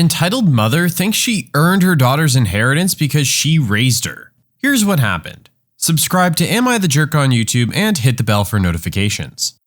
entitled mother thinks she earned her daughter's inheritance because she raised her. Here's what happened. Subscribe to Am I the Jerk on YouTube and hit the bell for notifications.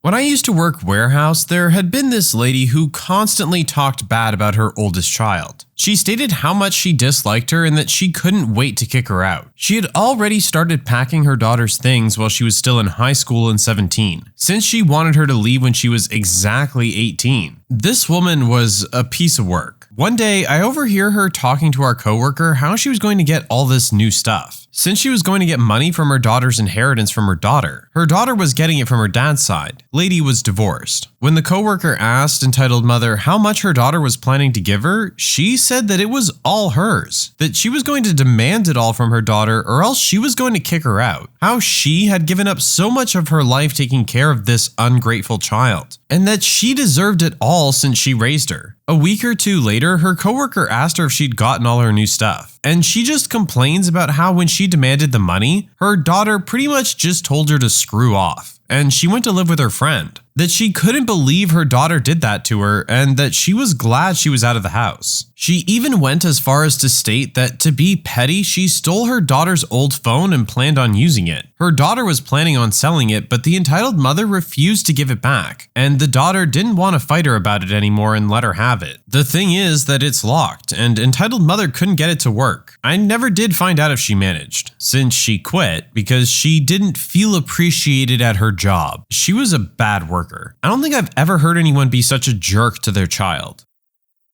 When I used to work warehouse, there had been this lady who constantly talked bad about her oldest child. She stated how much she disliked her and that she couldn't wait to kick her out. She had already started packing her daughter's things while she was still in high school and 17, since she wanted her to leave when she was exactly 18. This woman was a piece of work. One day, I overhear her talking to our coworker how she was going to get all this new stuff. Since she was going to get money from her daughter's inheritance from her daughter was getting it from her dad's side. Lady was divorced. When the coworker asked entitled mother how much her daughter was planning to give her, she said that it was all hers, that she was going to demand it all from her daughter or else she was going to kick her out. How she had given up so much of her life taking care of this ungrateful child, and that she deserved it all since she raised her. A week or two later, her coworker asked her if she'd gotten all her new stuff, and she just complains about how when she demanded the money, her daughter pretty much just told her to screw off, and she went to live with her friend. That she couldn't believe her daughter did that to her and that she was glad she was out of the house. She even went as far as to state that to be petty, she stole her daughter's old phone and planned on using it. Her daughter was planning on selling it, but the entitled mother refused to give it back, and the daughter didn't want to fight her about it anymore and let her have it. The thing is that it's locked, and entitled mother couldn't get it to work. I never did find out if she managed, since she quit because she didn't feel appreciated at her job. She was a bad worker. I don't think I've ever heard anyone be such a jerk to their child.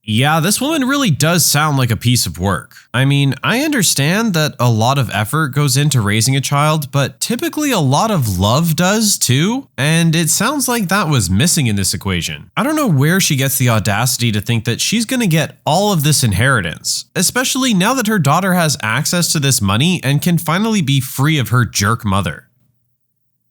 Yeah, this woman really does sound like a piece of work. I mean, I understand that a lot of effort goes into raising a child, but typically a lot of love does too, and it sounds like that was missing in this equation. I don't know where she gets the audacity to think that she's gonna get all of this inheritance, especially now that her daughter has access to this money and can finally be free of her jerk mother.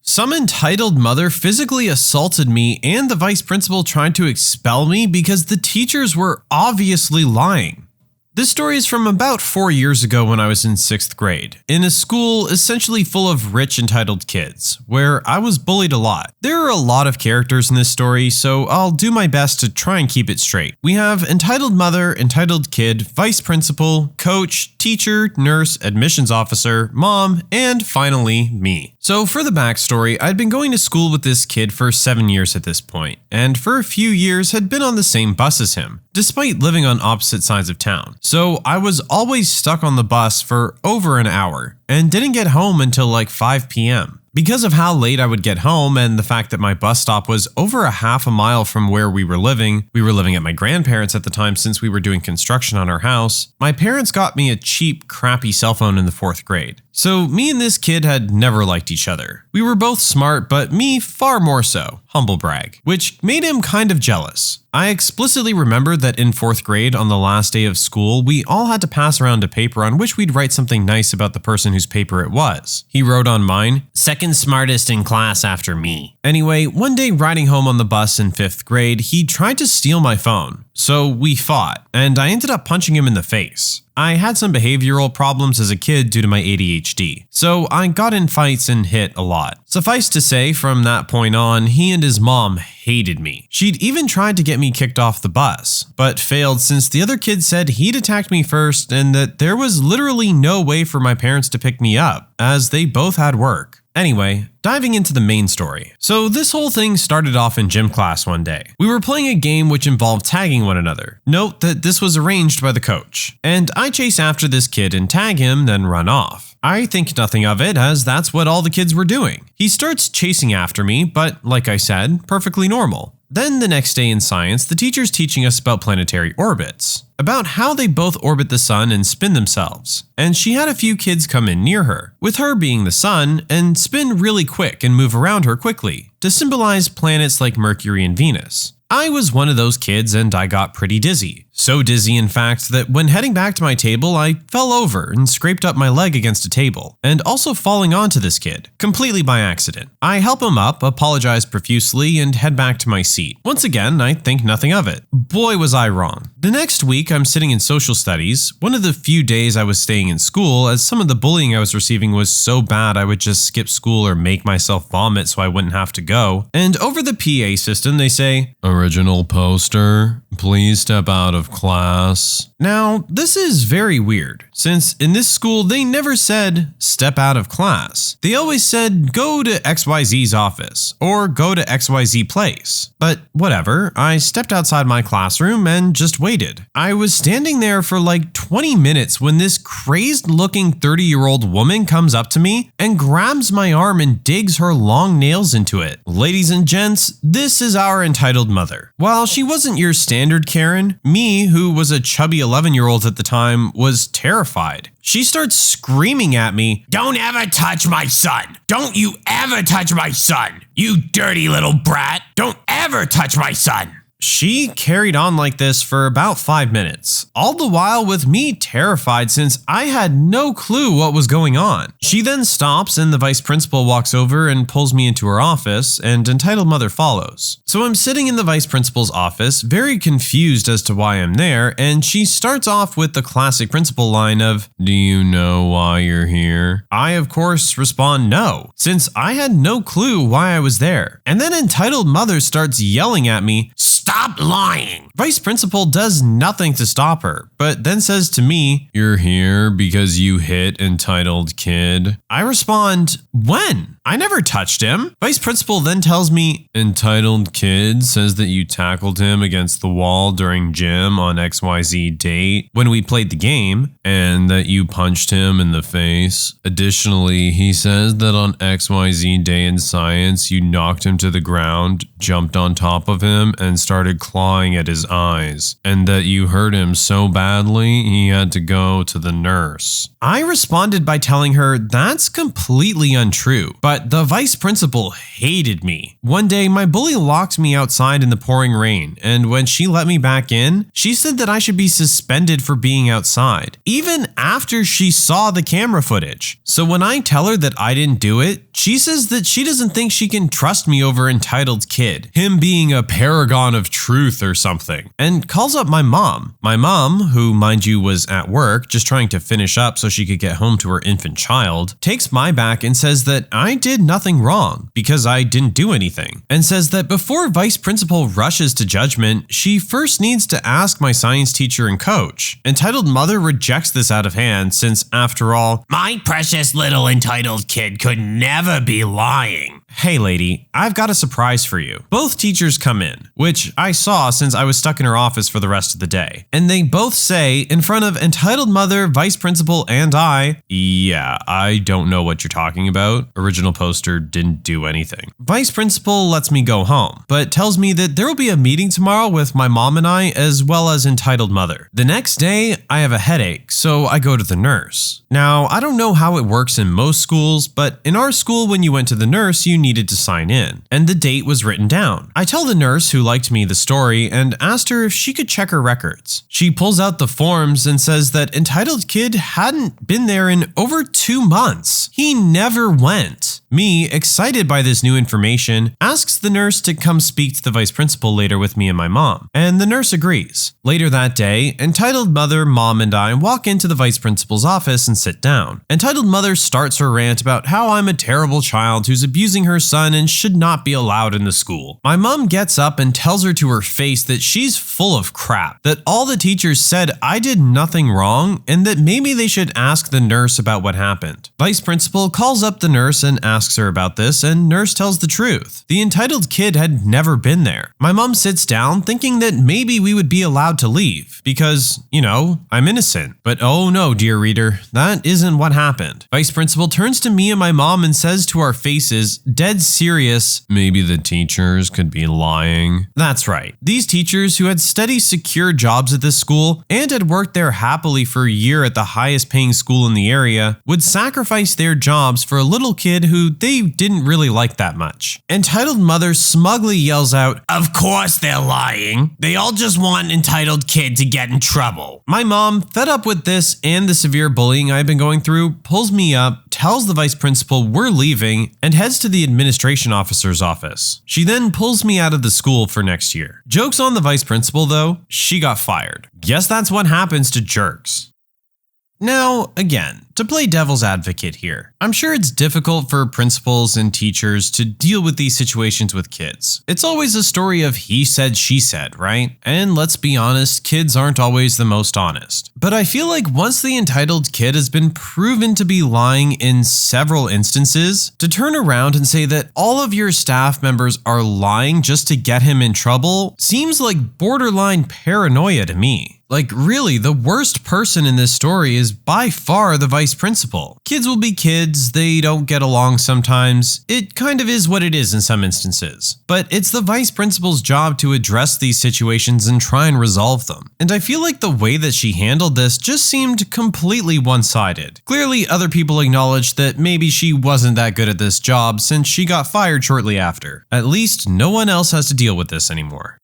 Some entitled mother physically assaulted me and the vice principal tried to expel me because the teachers were obviously lying. This story is from about 4 years ago when I was in 6th grade, in a school essentially full of rich entitled kids, where I was bullied a lot. There are a lot of characters in this story, so I'll do my best to try and keep it straight. We have entitled mother, entitled kid, vice principal, coach, teacher, nurse, admissions officer, mom, and finally me. So for the backstory, I'd been going to school with this kid for 7 years at this point, and for a few years had been on the same bus as him, despite living on opposite sides of town. So I was always stuck on the bus for over an hour, and didn't get home until like 5 p.m. Because of how late I would get home and the fact that my bus stop was over a half a mile from where we were living at my grandparents' at the time since we were doing construction on our house, my parents got me a cheap, crappy cell phone in the 4th grade. So me and this kid had never liked each other. We were both smart, but me far more so, humble brag, which made him kind of jealous. I explicitly remember that in 4th grade, on the last day of school, we all had to pass around a paper on which we'd write something nice about the person whose paper it was. He wrote on mine, "Second smartest in class after me." Anyway, one day riding home on the bus in 5th grade, he tried to steal my phone. So we fought, and I ended up punching him in the face. I had some behavioral problems as a kid due to my ADHD, so I got in fights and hit a lot. Suffice to say, from that point on, he and his mom hated me. She'd even tried to get me kicked off the bus, but failed since the other kid said he'd attacked me first and that there was literally no way for my parents to pick me up, as they both had work. Anyway, diving into the main story. So this whole thing started off in gym class one day. We were playing a game which involved tagging one another. Note that this was arranged by the coach. And I chase after this kid and tag him, then run off. I think nothing of it, as that's what all the kids were doing. He starts chasing after me, but like I said, perfectly normal. Then the next day in science, the teacher's teaching us about planetary orbits, about how they both orbit the sun and spin themselves. And she had a few kids come in near her, with her being the sun, and spin really quick and move around her quickly, to symbolize planets like Mercury and Venus. I was one of those kids and I got pretty dizzy. So dizzy, in fact, that when heading back to my table, I fell over and scraped up my leg against a table, and also falling onto this kid, completely by accident. I help him up, apologize profusely, and head back to my seat. Once again, I think nothing of it. Boy, was I wrong. The next week, I'm sitting in social studies, one of the few days I was staying in school, as some of the bullying I was receiving was so bad I would just skip school or make myself vomit so I wouldn't have to go. And over the PA system, they say, "Original poster, please step out of of class. Now, this is very weird, since in this school they never said step out of class. They always said go to XYZ's office or go to XYZ place. But whatever, I stepped outside my classroom and just waited. I was standing there for like 20 minutes when this crazed looking 30-year-old woman comes up to me and grabs my arm and digs her long nails into it. Ladies and gents, this is our entitled mother. While she wasn't your standard Karen, me, who was a chubby 11-year-old at the time, was terrified. She starts screaming at me, "Don't ever touch my son! Don't you ever touch my son! You dirty little brat! Don't ever touch my son!" She carried on like this for about 5 minutes, all the while with me terrified since I had no clue what was going on. She then stops and the vice principal walks over and pulls me into her office, and entitled mother follows. So I'm sitting in the vice principal's office, very confused as to why I'm there, and she starts off with the classic principal line of, "Do you know why you're here?" I, of course, respond no, since I had no clue why I was there. And then entitled mother starts yelling at me, "Stop lying!" Vice principal does nothing to stop her, but then says to me, "You're here because you hit entitled kid." I respond, "When? I never touched him." Vice principal then tells me, "Entitled kid says that you tackled him against the wall during gym on XYZ date when we played the game, and that you punched him in the face. Additionally, he says that on XYZ day in science, you knocked him to the ground, jumped on top of him, and started clawing at his eyes, and that you hurt him so badly he had to go to the nurse." I responded by telling her that's completely untrue, but the vice principal hated me. One day, my bully locked me outside in the pouring rain, and when she let me back in, she said that I should be suspended for being outside, even after she saw the camera footage. So when I tell her that I didn't do it, she says that she doesn't think she can trust me over entitled kid, him being a paragon of truth or something, and calls up my mom. My mom, who mind you was at work just trying to finish up so she could get home to her infant child, takes my back and says that I did nothing wrong because I didn't do anything, and says that before vice principal rushes to judgment, she first needs to ask my science teacher and coach. Entitled mother rejects this out of hand since, after all, my precious little entitled kid could never be lying. Hey lady, I've got a surprise for you. Both teachers come in, which I saw since I was stuck in her office for the rest of the day, and they both say in front of entitled mother, vice principal, and yeah, I don't know what you're talking about. Original poster didn't do anything. Vice principal lets me go home, but tells me that there will be a meeting tomorrow with my mom and I, as well as entitled mother. The next day, I have a headache, so I go to the nurse. Now, I don't know how it works in most schools, but in our school, when you went to the nurse, you needed to sign in, and the date was written down. I tell the nurse who liked me the story and asked her if she could check her records. She pulls out the forms and says that entitled kid hadn't been there in over 2 months. He never went. Me, excited by this new information, asks the nurse to come speak to the vice principal later with me and my mom, and the nurse agrees. Later that day, entitled mother, mom, and I walk into the vice principal's office and sit down. Entitled mother starts her rant about how I'm a terrible child who's abusing her son and should not be allowed in the school. My mom gets up and tells her to her face that she's full of crap, that all the teachers said I did nothing wrong, and that maybe they should ask the nurse about what happened. Vice principal calls up the nurse and asks her about this, and nurse tells the truth. The entitled kid had never been there. My mom sits down thinking that maybe we would be allowed to leave because, you know, I'm innocent. But oh no, dear reader, that isn't what happened. Vice principal turns to me and my mom and says to our faces, dead serious, maybe the teachers could be lying. That's right. These teachers who had steady, secure jobs at this school and had worked there happily for a year at the highest paying school in the area would sacrifice their jobs for a little kid who they didn't really like that much. Entitled mother smugly yells out, "Of course they're lying. They all just want an entitled kid to get in trouble." My mom, fed up with this and the severe bullying I've been going through, pulls me up, tells the vice principal we're leaving, and heads to the administration officer's office. She then pulls me out of the school for next year. Joke's on the vice principal though, she got fired. Guess that's what happens to jerks. Now, again, to play devil's advocate here, I'm sure it's difficult for principals and teachers to deal with these situations with kids. It's always a story of he said, she said, right? And let's be honest, kids aren't always the most honest. But I feel like once the entitled kid has been proven to be lying in several instances, to turn around and say that all of your staff members are lying just to get him in trouble seems like borderline paranoia to me. Like, really, the worst person in this story is by far the vice principal. Kids will be kids, they don't get along sometimes. It kind of is what it is in some instances. But it's the vice principal's job to address these situations and try and resolve them. And I feel like the way that she handled this just seemed completely one-sided. Clearly, other people acknowledged that maybe she wasn't that good at this job since she got fired shortly after. At least, no one else has to deal with this anymore.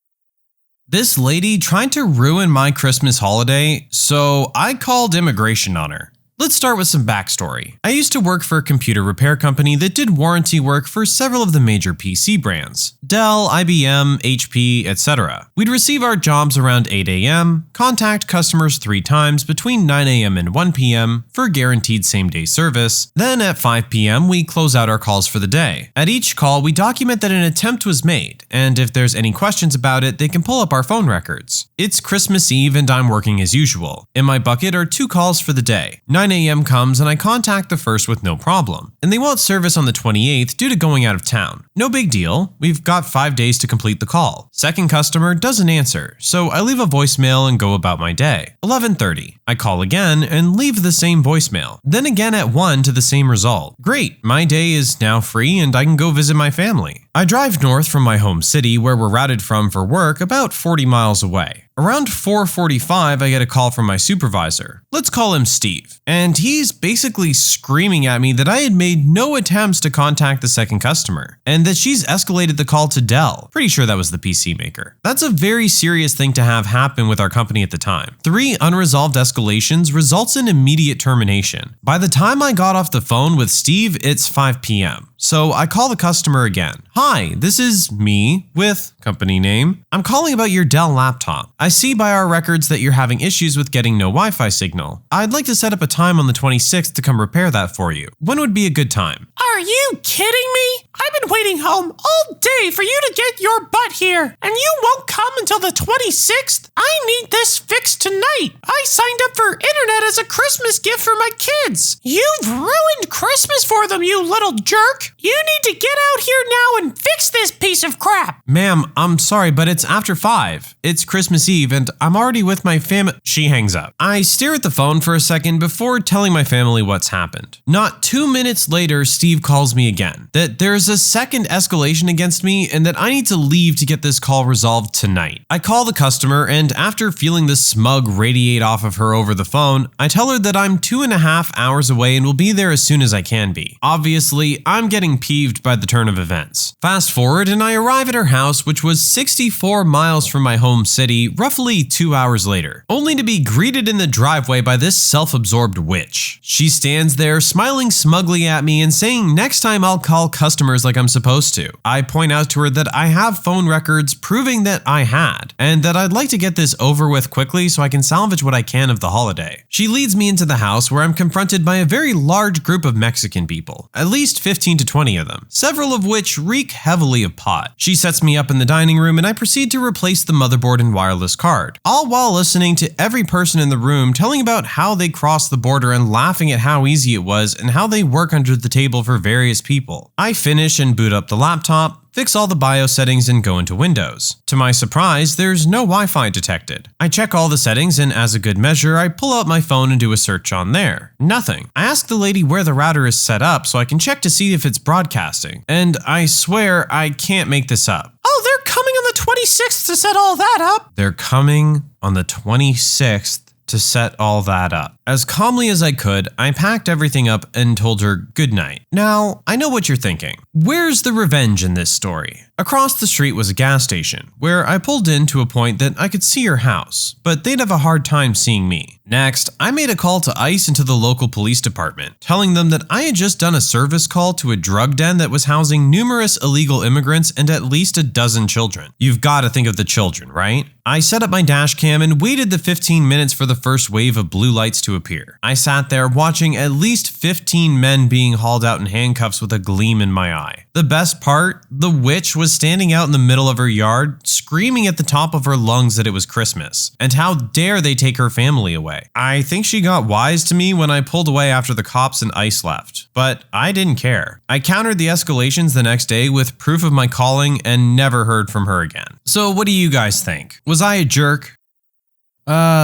This lady tried to ruin my Christmas holiday, so I called immigration on her. Let's start with some backstory. I used to work for a computer repair company that did warranty work for several of the major PC brands: Dell, IBM, HP, etc. We'd receive our jobs around 8 a.m., contact customers 3 times between 9 a.m. and 1 p.m. for guaranteed same-day service. Then at 5 p.m. we close out our calls for the day. At each call, we document that an attempt was made, and if there's any questions about it, they can pull up our phone records. It's Christmas Eve and I'm working as usual. In my bucket are 2 calls for the day. 9 a.m. comes and I contact the first with no problem, and they want service on the 28th due to going out of town. No big deal, we've got 5 days to complete the call. Second customer doesn't answer, so I leave a voicemail and go about my day. 11:30, I call again and leave the same voicemail. Then again at 1 to the same result. Great, my day is now free and I can go visit my family. I drive north from my home city, where we're routed from for work, about 40 miles away. Around 4:45, I get a call from my supervisor. Let's call him Steve. And he's basically screaming at me that I had made no attempts to contact the second customer, and that she's escalated the call to Dell. Pretty sure that was the PC maker. That's a very serious thing to have happen with our company at the time. 3 unresolved escalations results in immediate termination. By the time I got off the phone with Steve, it's 5 p.m. So I call the customer again. Hi, this is me with company name. I'm calling about your Dell laptop. I see by our records that you're having issues with getting no Wi-Fi signal. I'd like to set up a time on the 26th to come repair that for you. When would be a good time? Are you kidding me? I've been waiting home all day for you to get your butt here, and you won't come until the 26th? I need this fixed tonight. I signed up for internet as a Christmas gift for my kids. You've ruined Christmas for them, you little jerk. You need to get out here now and fix this piece of crap. Ma'am, I'm sorry, but it's after 5. It's Christmas Eve and I'm already with my family. She hangs up. I stare at the phone for a second before telling my family what's happened. Not 2 minutes later, Steve calls me again, that there's a second escalation against me and that I need to leave to get this call resolved tonight. I call the customer, and after feeling the smug radiate off of her over the phone, I tell her that I'm 2.5 hours away and will be there as soon as I can be. Obviously, I'm getting peeved by the turn of events. Fast forward and I arrive at her house, which was 64 miles from my home city, roughly 2 hours later, only to be greeted in the driveway by this self-absorbed witch. She stands there smiling smugly at me and saying next time I'll call customers like I'm supposed to. I point out to her that I have phone records proving that I had, and that I'd like to get this over with quickly so I can salvage what I can of the holiday. She leads me into the house, where I'm confronted by a very large group of Mexican people, at least 15 to 20 of them, several of which reek heavily of pot. She sets me up in the dining room and I proceed to replace the motherboard and wireless card, all while listening to every person in the room telling about how they crossed the border and laughing at how easy it was and how they work under the table for various people. I finish and boot up the laptop, fix all the BIOS settings and go into Windows. To my surprise, there's no Wi-Fi detected. I check all the settings and as a good measure, I pull out my phone and do a search on there. Nothing. I ask the lady where the router is set up so I can check to see if it's broadcasting. And I swear I can't make this up. Oh, they're coming on the 26th to set all that up. They're coming on the 26th to set all that up. As calmly as I could, I packed everything up and told her good night. Now, I know what you're thinking. Where's the revenge in this story? Across the street was a gas station, where I pulled in to a point that I could see her house, but they'd have a hard time seeing me. Next, I made a call to ICE and to the local police department, telling them that I had just done a service call to a drug den that was housing numerous illegal immigrants and at least a dozen children. You've got to think of the children, right? I set up my dash cam and waited the 15 minutes for the first wave of blue lights to appear. I sat there watching at least 15 men being hauled out in handcuffs with a gleam in my eye. The best part? The witch was standing out in the middle of her yard, screaming at the top of her lungs that it was Christmas, and how dare they take her family away. I think she got wise to me when I pulled away after the cops and ICE left, but I didn't care. I countered the escalations the next day with proof of my calling and never heard from her again. So what do you guys think? Was I a jerk?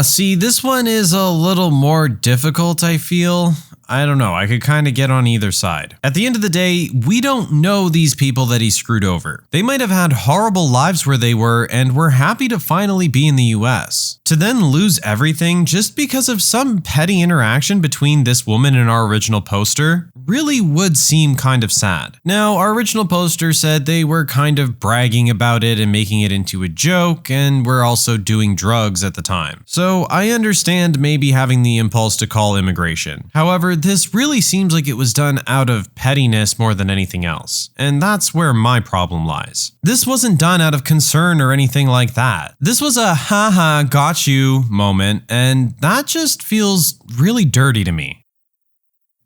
See, this one is a little more difficult, I feel. I don't know, I could kind of get on either side. At the end of the day, we don't know these people that he screwed over. They might have had horrible lives where they were and were happy to finally be in the US. To then lose everything just because of some petty interaction between this woman and our original poster really would seem kind of sad. Now, our original poster said they were kind of bragging about it and making it into a joke, and were also doing drugs at the time. So I understand maybe having the impulse to call immigration. However, this really seems like it was done out of pettiness more than anything else, and that's where my problem lies. This wasn't done out of concern or anything like that. This was a haha got you moment, and that just feels really dirty to me.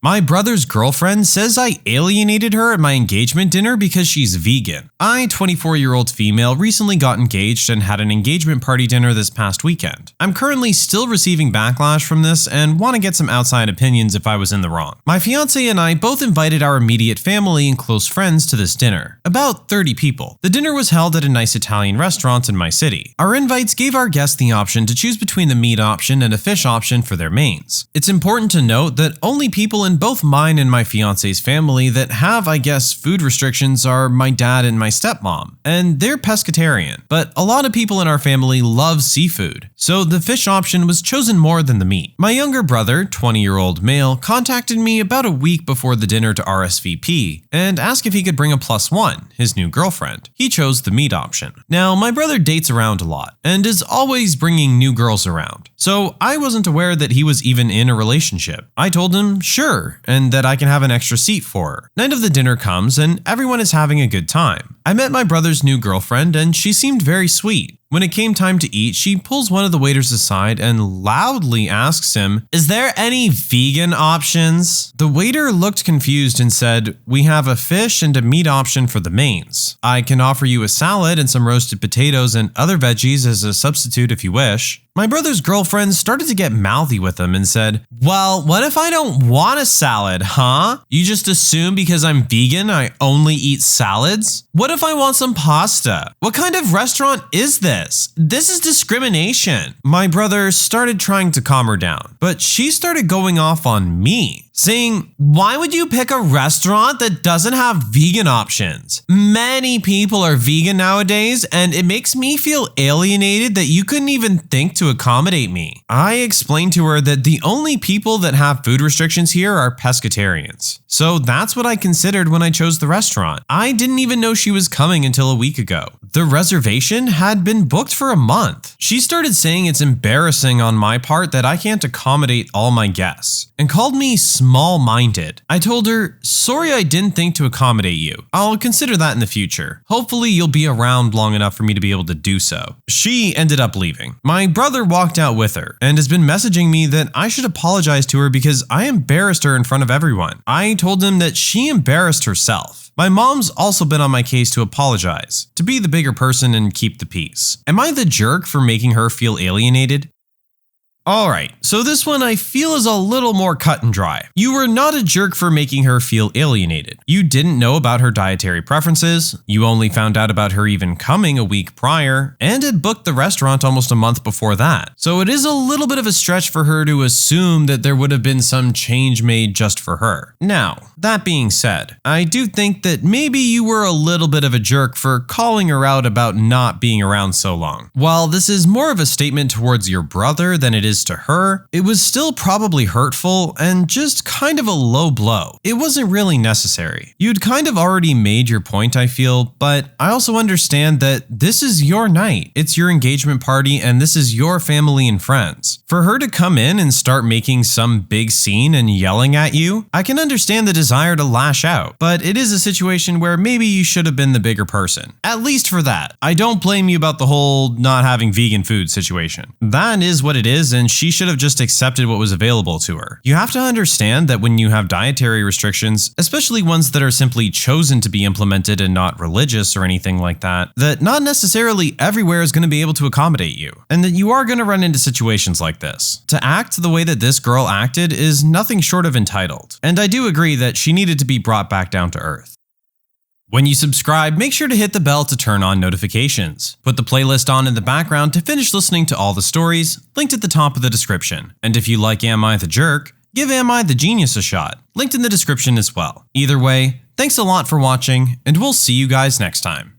My brother's girlfriend says I alienated her at my engagement dinner because she's vegan. I, 24-year-old female, recently got engaged and had an engagement party dinner this past weekend. I'm currently still receiving backlash from this and want to get some outside opinions if I was in the wrong. My fiance and I both invited our immediate family and close friends to this dinner, about 30 people. The dinner was held at a nice Italian restaurant in my city. Our invites gave our guests the option to choose between the meat option and a fish option for their mains. It's important to note that only people in both mine and my fiance's family that have, I guess, food restrictions are my dad and my stepmom, and they're pescatarian. But a lot of people in our family love seafood, so the fish option was chosen more than the meat. My younger brother, 20-year-old male, contacted me about a week before the dinner to RSVP and asked if he could bring a +1, his new girlfriend. He chose the meat option. Now, my brother dates around a lot and is always bringing new girls around, so I wasn't aware that he was even in a relationship. I told him, sure, and that I can have an extra seat for her. Night of the dinner comes and everyone is having a good time. I met my brother's new girlfriend and she seemed very sweet. When it came time to eat, she pulls one of the waiters aside and loudly asks him, "Is there any vegan options?" The waiter looked confused and said, "We have a fish and a meat option for the mains. I can offer you a salad and some roasted potatoes and other veggies as a substitute if you wish." My brother's girlfriend started to get mouthy with him and said, "Well, what if I don't want a salad, huh? You just assume because I'm vegan I only eat salads? What if I want some pasta? What kind of restaurant is this? This is discrimination." My brother started trying to calm her down, but she started going off on me, saying, "Why would you pick a restaurant that doesn't have vegan options? Many people are vegan nowadays, and it makes me feel alienated that you couldn't even think to accommodate me." I explained to her that the only people that have food restrictions here are pescatarians. So that's what I considered when I chose the restaurant. I didn't even know she was coming until a week ago. The reservation had been booked for a month. She started saying it's embarrassing on my part that I can't accommodate all my guests, and called me small-minded. I told her, "Sorry I didn't think to accommodate you. I'll consider that in the future. Hopefully you'll be around long enough for me to be able to do so." She ended up leaving. My brother walked out with her and has been messaging me that I should apologize to her because I embarrassed her in front of everyone. I told him that she embarrassed herself. My mom's also been on my case to apologize, to be the bigger person and keep the peace. Am I the jerk for making her feel alienated? Alright, so this one I feel is a little more cut and dry. You were not a jerk for making her feel alienated. You didn't know about her dietary preferences, you only found out about her even coming a week prior, and had booked the restaurant almost a month before that. So it is a little bit of a stretch for her to assume that there would have been some change made just for her. Now, that being said, I do think that maybe you were a little bit of a jerk for calling her out about not being around so long. While this is more of a statement towards your brother than it is is to her, it was still probably hurtful and just kind of a low blow. It wasn't really necessary. You'd kind of already made your point, I feel, but I also understand that this is your night. It's your engagement party and this is your family and friends. For her to come in and start making some big scene and yelling at you, I can understand the desire to lash out, but it is a situation where maybe you should have been the bigger person. At least for that. I don't blame you about the whole not having vegan food situation. That is what it is, and she should have just accepted what was available to her. You have to understand that when you have dietary restrictions, especially ones that are simply chosen to be implemented and not religious or anything like that not necessarily everywhere is going to be able to accommodate you, and that you are going to run into situations like this. To act the way that this girl acted is nothing short of entitled, and I do agree that she needed to be brought back down to earth. When you subscribe, make sure to hit the bell to turn on notifications. Put the playlist on in the background to finish listening to all the stories, linked at the top of the description. And if you like Am I the Jerk, give Am I the Genius a shot, linked in the description as well. Either way, thanks a lot for watching, and we'll see you guys next time.